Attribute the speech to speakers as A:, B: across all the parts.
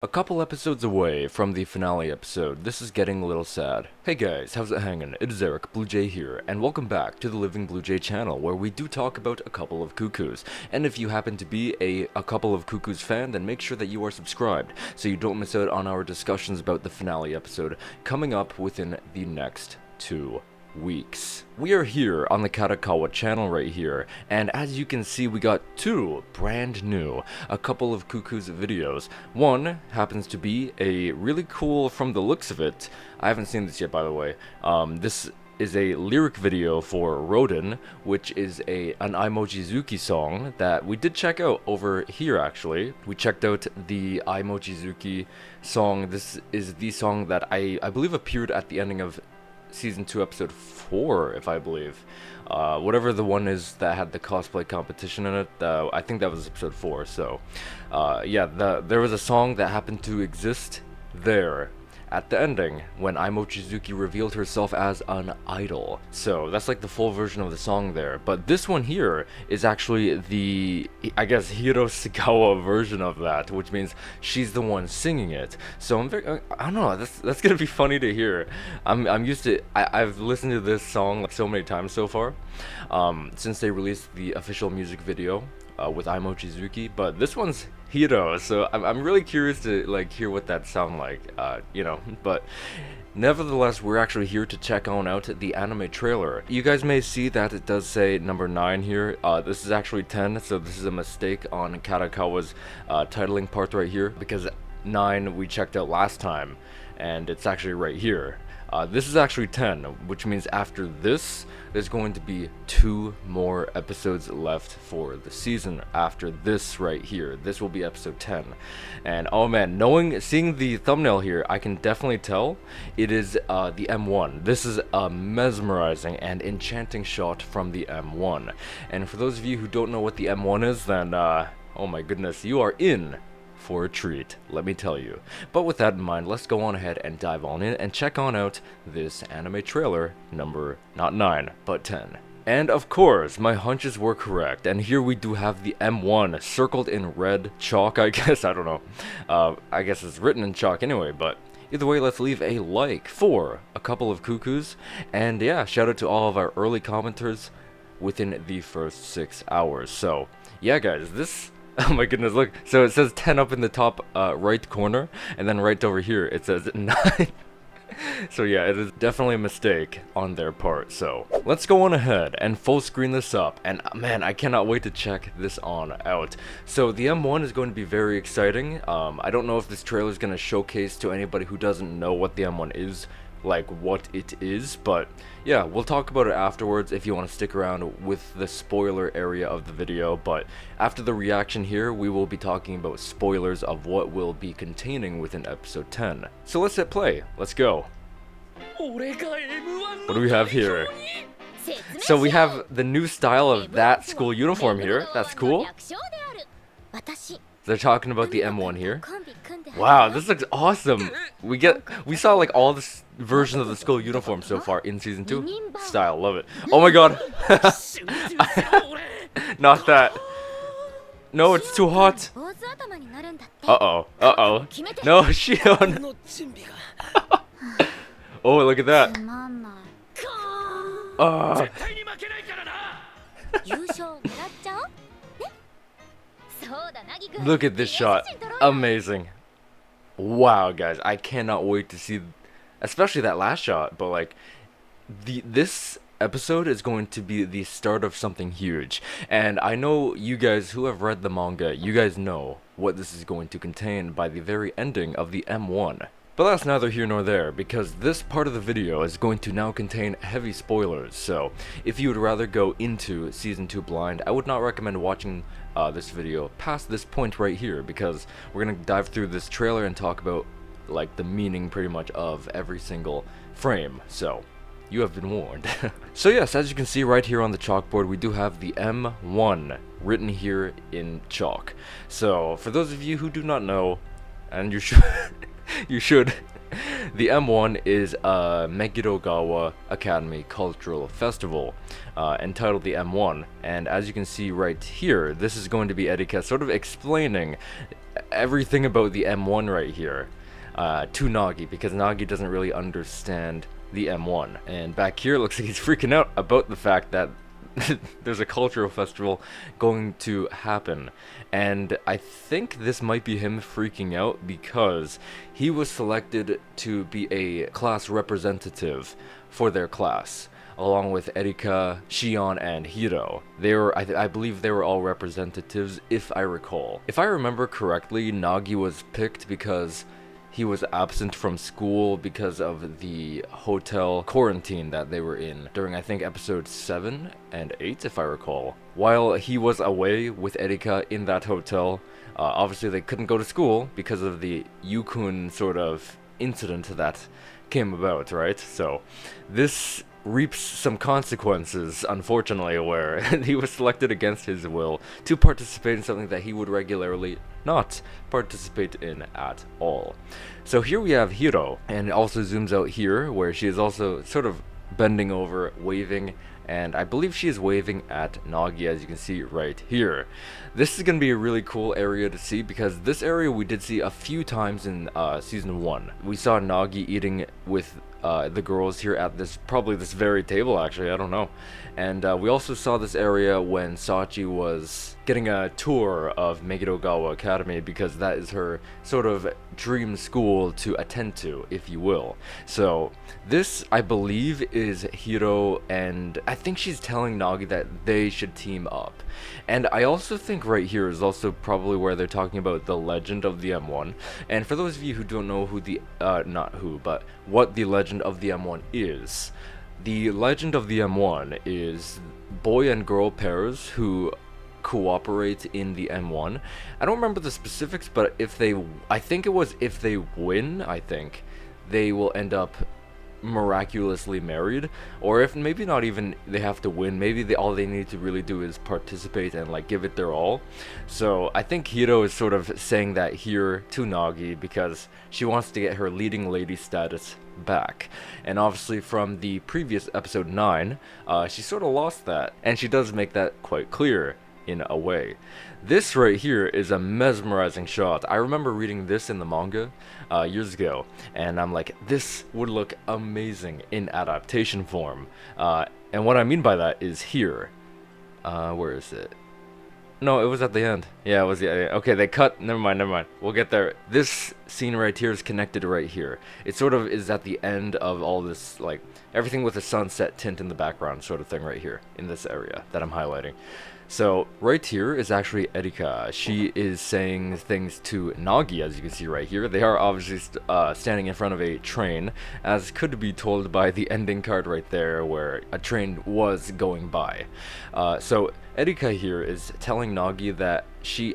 A: A couple episodes away from the finale episode, this is getting a little sad. Hey guys, how's it hanging? It is Eric Blue Jay here, and welcome back to the Living Blue Jay channel, where we do talk about A Couple of Cuckoos. And if you happen to be a Couple of Cuckoos fan, then make sure that you are subscribed, so you don't miss out on our discussions about the finale episode coming up within the next 2 weeks. We are here on the KADOKAWA channel right here, and as you can see, we got 2 brand new A Couple of Cuckoos videos. One happens to be a really cool, from the looks of it, I haven't seen this yet by the way, this is a lyric video for Rodin, which is an Aimochizuki song that we did check out over here actually. We checked out the Aimochizuki song. This is the song that I believe appeared at the ending of Season 2, Episode 4, if I believe. Whatever the one is that had the cosplay competition in it, I think that was Episode 4, so... yeah, there was a song that happened to exist there at the ending when Aimochizuki revealed herself as an idol. So that's like the full version of the song there. But this one here is actually the, I guess, Hiroshigawa version of that, which means she's the one singing it. So I'm very, I don't know, that's gonna be funny to hear. I'm used to, I've listened to this song like so many times so far, since they released the official music video with Aimochizuki, but this one's Hiro, so I'm really curious to like hear what that sound like, you know, but nevertheless, we're actually here to check on out the anime trailer. You guys may see that it does say number 9 here. This is actually 10, so this is a mistake on Kadokawa's titling part right here, because 9 we checked out last time, and it's actually right here. This is actually 10, which means after this, there's going to be 2 more episodes left for the season after this right here. This will be episode 10. And oh man, seeing the thumbnail here, I can definitely tell it is the M1. This is a mesmerizing and enchanting shot from the M1. And for those of you who don't know what the M1 is, then oh my goodness, you are in for a treat, let me tell you. But with that in mind, let's go on ahead and dive on in and check on out this anime trailer number, not 9, but 10. And of course, my hunches were correct, and here we do have the M1 circled in red chalk, I guess, I don't know. I guess it's written in chalk anyway, but either way, let's leave a like for A Couple of Cuckoos, and yeah, shout out to all of our early commenters within the first 6 hours. So, yeah guys, this... Oh my goodness, look. So it says 10 up in the top right corner, and then right over here it says 9. So yeah, it is definitely a mistake on their part. So let's go on ahead and full screen this up. And man, I cannot wait to check this on out. So the M1 is going to be very exciting. I don't know if this trailer is going to showcase to anybody who doesn't know what the M1 is, like what it is, but yeah, we'll talk about it afterwards if you want to stick around with the spoiler area of the video. But after the reaction here, we will be talking about spoilers of what will be containing within episode 10. So let's hit play. Let's go. What do we have here? So we have the new style of that school uniform here. That's cool. They're talking about the M1 here. Wow, this looks awesome. We saw like all the versions of the school uniform so far in season 2. Style, love it. Oh my god. Not that. No, it's too hot. Uh-oh. Uh-oh. No, Shion. Oh, look at that. Look at this shot. Amazing. Wow, guys, I cannot wait to see, especially that last shot, but like this episode is going to be the start of something huge. And I know you guys who have read the manga, you guys know what this is going to contain by the very ending of the M1. But that's neither here nor there, because this part of the video is going to now contain heavy spoilers. So if you would rather go into season 2 blind, I would not recommend watching this video past this point right here, because we're gonna dive through this trailer and talk about like the meaning pretty much of every single frame. So you have been warned. So yes, as you can see right here on the chalkboard, we do have the M1 written here in chalk. So for those of you who do not know, and you should you should, the M1 is a Megirogawa Academy Cultural Festival, entitled the M1, and as you can see right here, this is going to be Erika sort of explaining everything about the M1 right here to Nagi, because Nagi doesn't really understand the M1. And back here, it looks like he's freaking out about the fact that there's a cultural festival going to happen. And I think this might be him freaking out because he was selected to be a class representative for their class, along with Erika, Shion, and Hiro. They were, I believe they were all representatives, if I recall. If I remember correctly, Nagi was picked because he was absent from school because of the hotel quarantine that they were in during, I think, episodes 7 and 8, if I recall. While he was away with Erika in that hotel, obviously they couldn't go to school because of the Yukun sort of incident that came about, right? So this reaps some consequences, unfortunately, where he was selected against his will to participate in something that he would regularly not participate in at all. So here we have Hiro, and it also zooms out here where she is also sort of bending over, waving, and I believe she is waving at Nagi, as you can see right here. This is going to be a really cool area to see because this area we did see a few times in season 1. We saw Nagi eating with the girls here at probably this very table, actually, I don't know. And we also saw this area when Sachi was getting a tour of Megiddo Academy, because that is her sort of dream school to attend to, if you will. So this, I believe, is Hiro, and I think she's telling Nagi that they should team up. And I also think right here is also probably where they're talking about the legend of the M1. And for those of you who don't know who the, not who, but what the legend of the M1 is, the legend of the M1 is boy and girl pairs who cooperate in the M1. I don't remember the specifics, but I think it was if they win, I think, they will end up miraculously married, or if maybe not even they have to win, maybe all they need to really do is participate and like give it their all. So I think Hiro is sort of saying that here to Nagi because she wants to get her leading lady status back, and obviously from the previous episode 9 she sort of lost that, and she does make that quite clear in a way. This right here is a mesmerizing shot. I remember reading this in the manga years ago, and I'm like, this would look amazing in adaptation form. And what I mean by that is here. Where is it? No, it was at the end. Yeah, it was the okay, they cut. Never mind. We'll get there. This scene right here is connected right here. It sort of is at the end of all this, like, everything with a sunset tint in the background sort of thing right here in this area that I'm highlighting. So right here is actually Erika. She is saying things to Nagi, as you can see right here. They are obviously standing in front of a train, as could be told by the ending card right there, where a train was going by. So Erika here is telling Nagi that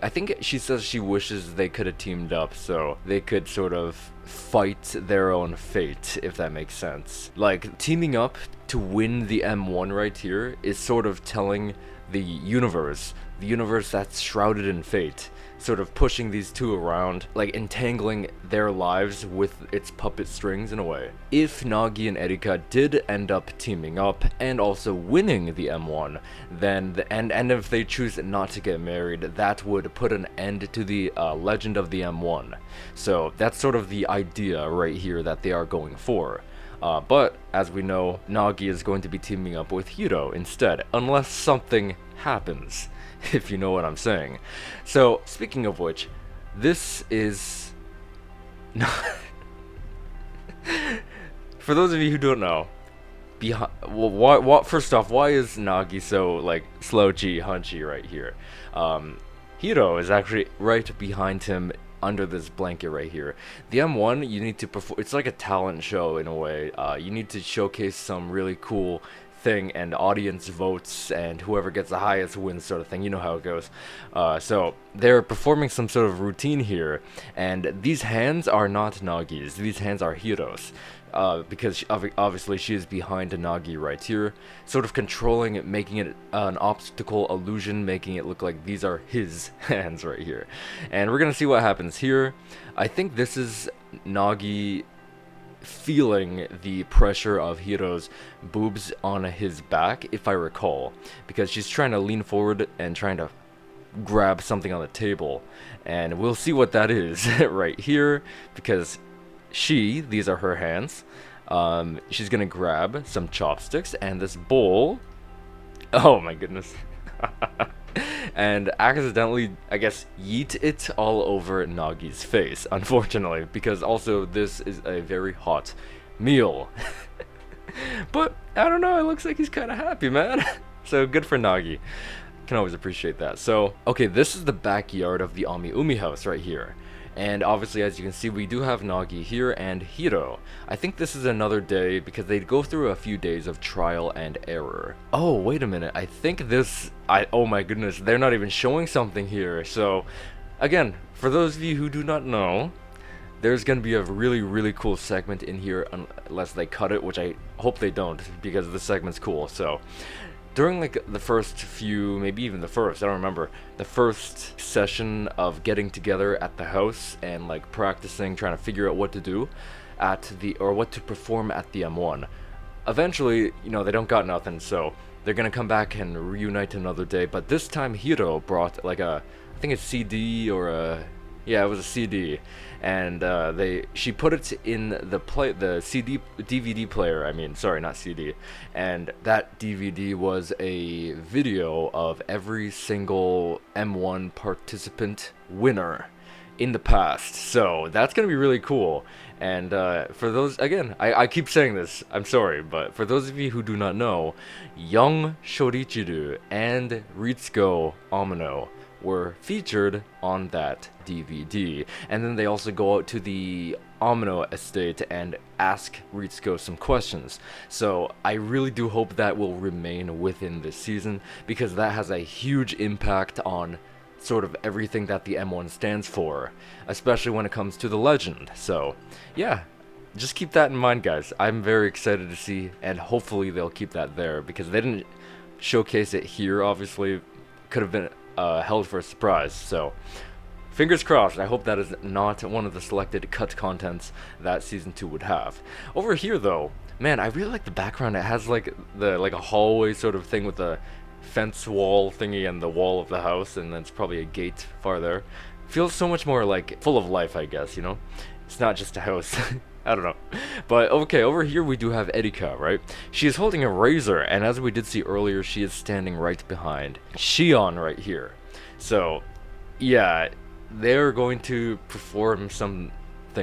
A: I think she says she wishes they could have teamed up so they could sort of fight their own fate, if that makes sense. Like, teaming up to win the M1 right here is sort of telling the universe that's shrouded in fate, sort of pushing these two around, like entangling their lives with its puppet strings in a way. If Nagi and Erika did end up teaming up and also winning the M1, then and if they choose not to get married, that would put an end to the legend of the M1. So that's sort of the idea right here that they are going for. But, as we know, Nagi is going to be teaming up with Hiro instead, unless something happens, if you know what I'm saying. So, speaking of which, this is... For those of you who don't know, first off, why is Nagi so, like, slouchy, hunchy right here? Hiro is actually right behind him, under this blanket right here. The M1, you need to perform. It's like a talent show in a way. You need to showcase some really cool thing, and audience votes, and whoever gets the highest wins, sort of thing. You know how it goes. So they're performing some sort of routine here, and these hands are not Nagi's. These hands are Hiro's. Because obviously she is behind Nagi right here, sort of controlling it, making it an obstacle illusion, making it look like these are his hands right here. And we're gonna see what happens here. I think this is Nagi feeling the pressure of Hiro's boobs on his back, if I recall, because she's trying to lean forward and trying to grab something on the table, and we'll see what that is right here, because these are her hands. She's gonna grab some chopsticks and this bowl. Oh my goodness. And accidentally, I guess, yeet it all over Nagi's face, unfortunately, because also this is a very hot meal. But I don't know, it looks like he's kind of happy, man. So good for Nagi. Can always appreciate that. So, okay, this is the backyard of the Ami-Umi house right here. And obviously, as you can see, we do have Nagi here and Hiro. I think this is another day because they go through a few days of trial and error. Oh, wait a minute. I think oh my goodness, they're not even showing something here. So, again, for those of you who do not know, there's going to be a really, really cool segment in here unless they cut it, which I hope they don't because this segment's cool. So, during like the first few, maybe even the first, I don't remember, the first session of getting together at the house and like practicing, trying to figure out what to do or what to perform at the M1. Eventually, you know, they don't got nothing, so they're gonna come back and reunite another day. But this time Hiro brought like I think a CD or yeah, it was a CD, and she put it in the CD DVD player. I mean, sorry, not CD. And that DVD was a video of every single M1 participant winner in the past. So that's gonna be really cool. And for those, again, I keep saying this, I'm sorry, but for those of you who do not know, young Shorichiru and Ritsuko Amano were featured on that DVD. And then they also go out to the Amano estate and ask Ritsuko some questions. So I really do hope that will remain within this season, because that has a huge impact on sort of everything that the M1 stands for, especially when it comes to the legend. So yeah, just keep that in mind, guys. I'm very excited to see, and hopefully they'll keep that there, because they didn't showcase it here. Obviously, could have been held for a surprise. So fingers crossed. I hope that is not one of the selected cut contents that season 2 would have. Over here though, man, I really like the background. It has like a hallway sort of thing with the fence wall thingy and the wall of the house, and then it's probably a gate far there. Feels so much more like full of life, I guess, you know? It's not just a house. I don't know. But okay, over here we do have Erika, right? She is holding a razor, and as we did see earlier, she is standing right behind Shion right here. So, yeah, they're going to perform something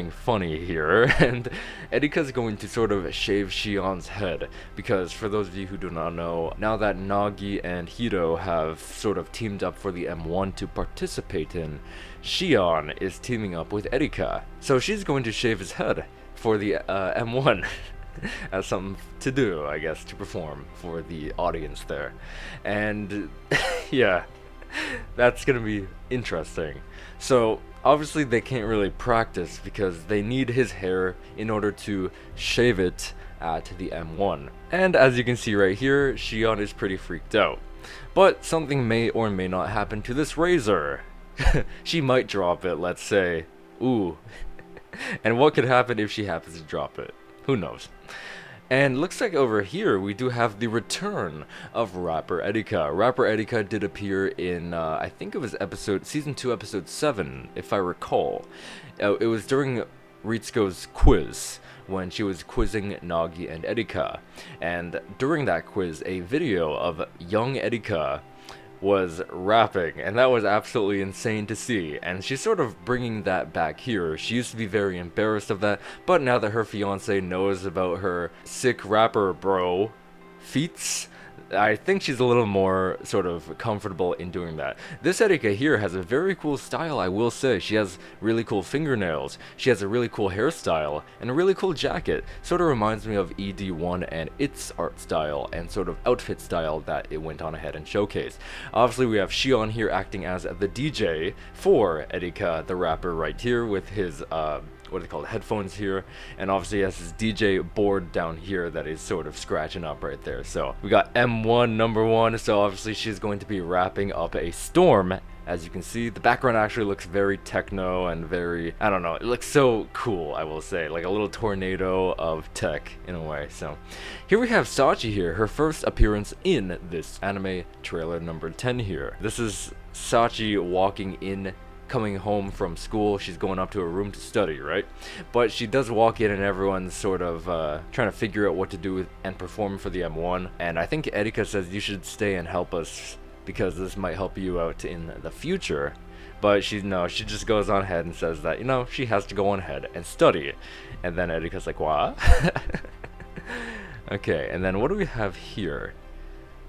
A: funny here, and Erika's going to sort of shave Shion's head, because for those of you who do not know, now that Nagi and Hiro have sort of teamed up for the M1 to participate in, Shion is teaming up with Erika. So she's going to shave his head for the M1 as something to do, I guess, to perform for the audience there. And yeah, that's gonna be interesting. So obviously they can't really practice because they need his hair in order to shave it at the M1. And as you can see right here, Shion is pretty freaked out. But something may or may not happen to this razor. She might drop it, let's say. Ooh. And what could happen if she happens to drop it? Who knows? And looks like over here we do have the return of Rapper Erika. Rapper Erika did appear in, I think it was season 2, episode 7, if I recall. It was during Ritsuko's quiz, when she was quizzing Nagi and Erika. And during that quiz, a video of young Erika was rapping, and that was absolutely insane to see, and she's sort of bringing that back here. She used to be very embarrassed of that, but now that her fiance knows about her sick rapper bro feats, I think she's a little more sort of comfortable in doing that. This Erika here has a very cool style, I will say. She has really cool fingernails, she has a really cool hairstyle, and a really cool jacket. Sort of reminds me of ED1 and its art style and sort of outfit style that it went on ahead and showcased. Obviously we have Shion here acting as the DJ for Erika, the rapper, right here with his what are they called, headphones here, and obviously he has his DJ board down here that is sort of scratching up right there. So we got M1 number 1, so obviously she's going to be wrapping up a storm as you can see. The background actually looks very techno and very, I don't know, it looks so cool, I will say, like a little tornado of tech in a way. So here we have Sachi here, her first appearance in this anime trailer number 10 here. This is Sachi walking in, coming home from school. She's going up to her room to study, right? But she does walk in and everyone's sort of trying to figure out what to do and perform for the M1. And I think Erika says you should stay and help us because this might help you out in the future. But she just goes on ahead and says that, you know, she has to go on ahead and study. And then Erika's like, what? Okay, and then what do we have here?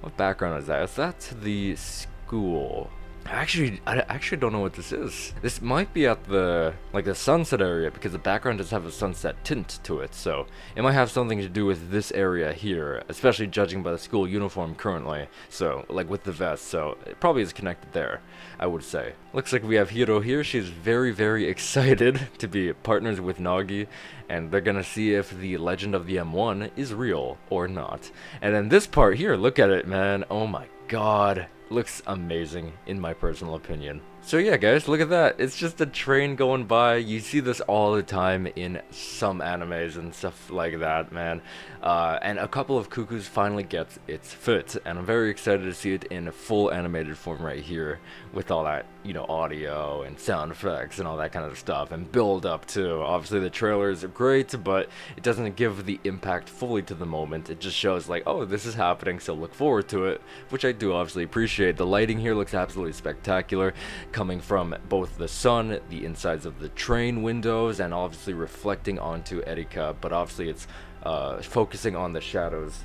A: What background is that? Is that the school? I actually don't know what this is. This might be at the sunset area because the background does have a sunset tint to it, so it might have something to do with this area here, especially judging by the school uniform currently. So like with the vest, so it probably is connected there, I would say. Looks like we have Hiro here. She's very excited to be partners with Nagi, and they're gonna see if the legend of the M1 is real or not. And then this part here, look at it, man. Oh my god. Looks amazing in my personal opinion. So yeah guys, look at that. It's just a train going by. You see this all the time in some animes and stuff like that, man. And A Couple of Cuckoos finally gets its foot, and I'm very excited to see it in full animated form right here with all that, you know, audio and sound effects and all that kind of stuff, and build up too. Obviously the trailers are great, but it doesn't give the impact fully to the moment. It just shows like, oh, this is happening, so look forward to it, which I do obviously appreciate. The lighting here looks absolutely spectacular, coming from both the sun, the insides of the train windows, and obviously reflecting onto Erika, but obviously it's focusing on the shadows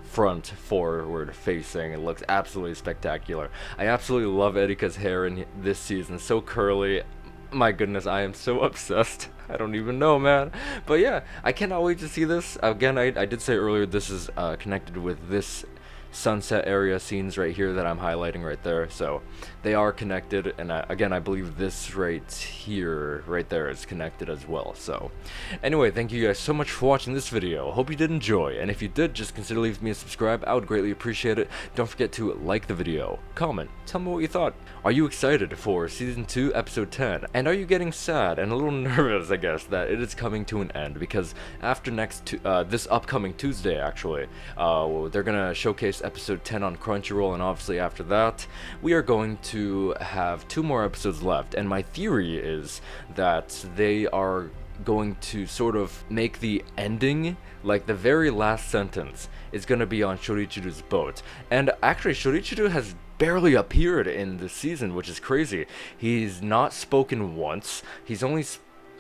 A: front forward facing. It looks absolutely spectacular. I absolutely love Erika's hair in this season, so curly. My goodness, I am so obsessed. I don't even know, man. But yeah, I cannot wait to see this. Again, I did say earlier this is connected with this sunset area scenes right here that I'm highlighting right there, so they are connected. And again, I believe this right here, right there, is connected as well. So anyway, thank you guys so much for watching this video. Hope you did enjoy, and if you did, just consider leaving me a subscribe. I would greatly appreciate it. Don't forget to like the video, comment, tell me what you thought. Are you excited for season 2 episode 10, and are you getting sad and a little nervous, I guess, that it is coming to an end? Because after this upcoming Tuesday, actually, they're gonna showcase episode 10 on Crunchyroll, and obviously after that we are going to have 2 more episodes left, and my theory is that they are going to sort of make the ending, like the very last sentence is going to be on Shorichiru's boat. And actually Shorichiru has barely appeared in this season, which is crazy. He's not spoken once. He's only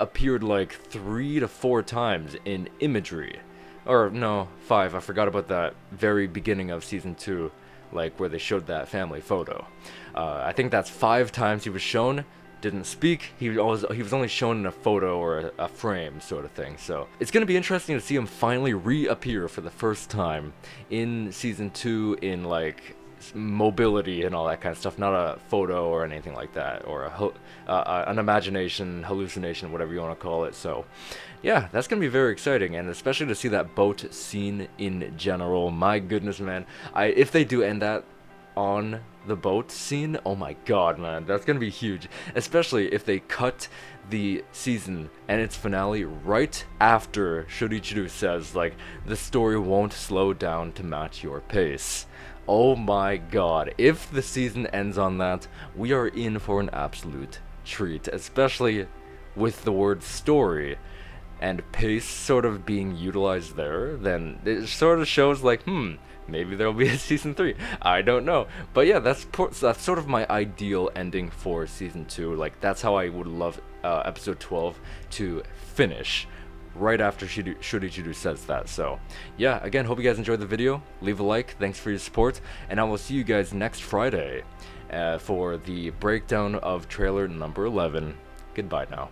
A: appeared like 3 to 4 times in imagery. Or no, 5. I forgot about that very beginning of season 2, like where they showed that family photo. I think that's 5 times he was shown, didn't speak. He was only shown in a photo or a frame sort of thing. So it's gonna be interesting to see him finally reappear for the first time in season 2 in like mobility and all that kind of stuff, not a photo or anything like that, or an imagination, hallucination, whatever you want to call it. So yeah, that's gonna be very exciting, and especially to see that boat scene in general. My goodness, man, if they do end that on the boat scene, oh my god, man, that's gonna be huge, especially if they cut the season and its finale right after Shorichiru says like the story won't slow down to match your pace. Oh my god, if the season ends on that, we are in for an absolute treat, especially with the word story and pace sort of being utilized there. Then it sort of shows like, maybe there'll be a season 3. I don't know. But yeah, that's sort of my ideal ending for season 2. Like, that's how I would love episode 12 to finish, right after Shorichiru says that. So yeah, again, hope you guys enjoyed the video. Leave a like, thanks for your support, and I will see you guys next Friday for the breakdown of trailer number 11. Goodbye now.